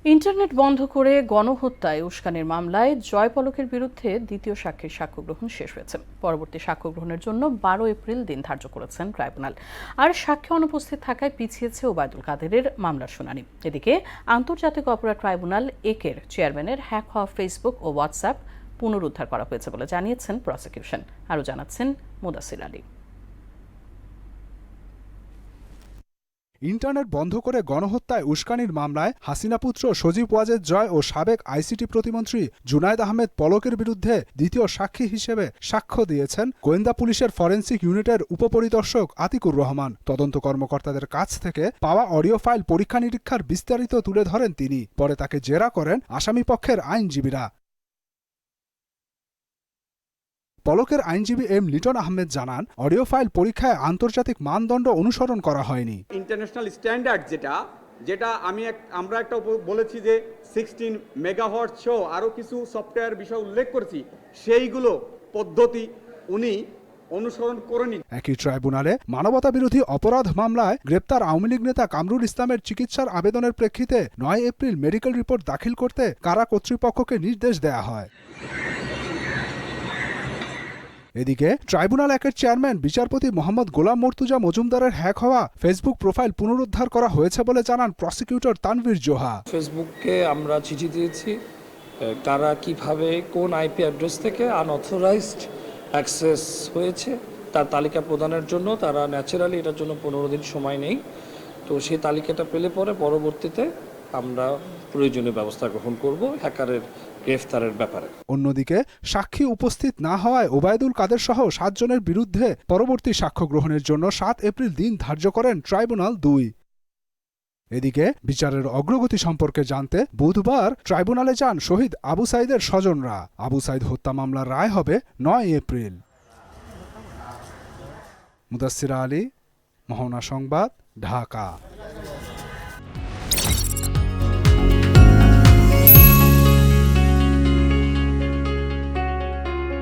Internet বন্ধ করে গণহত্যায় উস্কানির মামলায় জয় পলকের বিরুদ্ধে দ্বিতীয় সাক্ষীর সাক্ষ্য গ্রহণ শেষ হয়েছে। পরবর্তী সাক্ষ্য গ্রহণের জন্য 12 এপ্রিল দিন ধার্য করেছেন ট্রাইব্যুনাল। আর সাক্ষ্য অনুপস্থিত থাকায় পিছিয়েছে ওবায়দুল কাদেরের মামলার শুনানি। এদিকে আন্তর্জাতিক অপরাধ ট্রাইব্যুনাল একের চেয়ারম্যানের হ্যাক হওয়া ফেসবুক ও হোয়াটসঅ্যাপ পুনরুদ্ধার করা হয়েছে বলে জানিয়েছেন প্রসিকিউশন। আরও জানাচ্ছেন মুদাসির আলী। ইন্টারনেট বন্ধ করে গণহত্যায় উস্কানির মামলায় হাসিনা পুত্র সজীব ওয়াজেদ জয় ও সাবেক আইসিটি প্রতিমন্ত্রী জুনায়েদ আহমেদ পলকের বিরুদ্ধে দ্বিতীয় সাক্ষী হিসেবে সাক্ষ্য দিয়েছেন গোয়েন্দা পুলিশের ফরেনসিক ইউনিটের উপপরিদর্শক আতিকুর রহমান। তদন্ত কর্মকর্তাদের কাছ থেকে পাওয়া অডিও ফাইল পরীক্ষা নিরীক্ষার বিস্তারিত তুলে ধরেন তিনি। পরে তাকে জেরা করেন আসামিপক্ষের আইনজীবীরা। পলকের আইনজীবী এম লিটন আহমেদ জানান, অডিও ফাইল পরীক্ষায় আন্তর্জাতিক মানদণ্ড অনুসরণ করা হয়নি। ইন্টারন্যাশনাল স্ট্যান্ডার্ড যেটা আমরা একটা বলেছি যে 16 মেগাহার্টজ সহ আরও কিছু সফটওয়্যার বিষয় উল্লেখ করেছি, সেইগুলো পদ্ধতি উনি অনুসরণ করেনি। একই ট্রাইব্যুনালে মানবতা বিরোধী অপরাধ মামলায় গ্রেপ্তার আওয়ামী লীগ নেতা কামরুল ইসলামের চিকিৎসার আবেদনের প্রেক্ষিতে 9 এপ্রিল মেডিকেল রিপোর্ট দাখিল করতে কারা কর্তৃপক্ষকে নির্দেশ দেয়া হয়। এদিকে ট্রাইব্যুনাল একের চেয়ারম্যান বিচারপতি মোহাম্মদ গোলাম মর্তুজা মজুমদারের হ্যাক হওয়া ফেসবুক প্রোফাইল পুনরুদ্ধার করা হয়েছে বলে জানান প্রসিকিউটর তানভীর জোহা। ফেসবুককে আমরা চিঠি দিয়েছি, কারা কিভাবে কোন আইপি অ্যাড্রেস থেকে আনঅথরাইজড অ্যাক্সেস হয়েছে তার তালিকা প্রদানের জন্য। তারা ন্যাচারালি এটার জন্য 15 দিন সময় নেই। তো সেই তালিকাটা পেলে পরে পরবর্তীতে আমরা প্রয়োজনীয় ব্যবস্থা গ্রহণ করব হ্যাকারের গ্রেফতারের ব্যাপারে। অন্যদিকে সাক্ষী উপস্থিত না হওয়ায় ওবায়দুল কাদের সহ 7 জনের বিরুদ্ধে পরবর্তী সাক্ষ্য গ্রহণের জন্য 7 এপ্রিল দিন ধার্য করেন ট্রাইব্যুনাল 2। এদিকে বিচারের অগ্রগতি সম্পর্কে জানতে বুধবার ট্রাইব্যুনালে যান শহীদ আবু সাইদের স্বজনরা। আবু সাইদ হত্যা মামলার রায় হবে 9 এপ্রিল। মুদাসসির আলী, মোহনা সংবাদ, ঢাকা।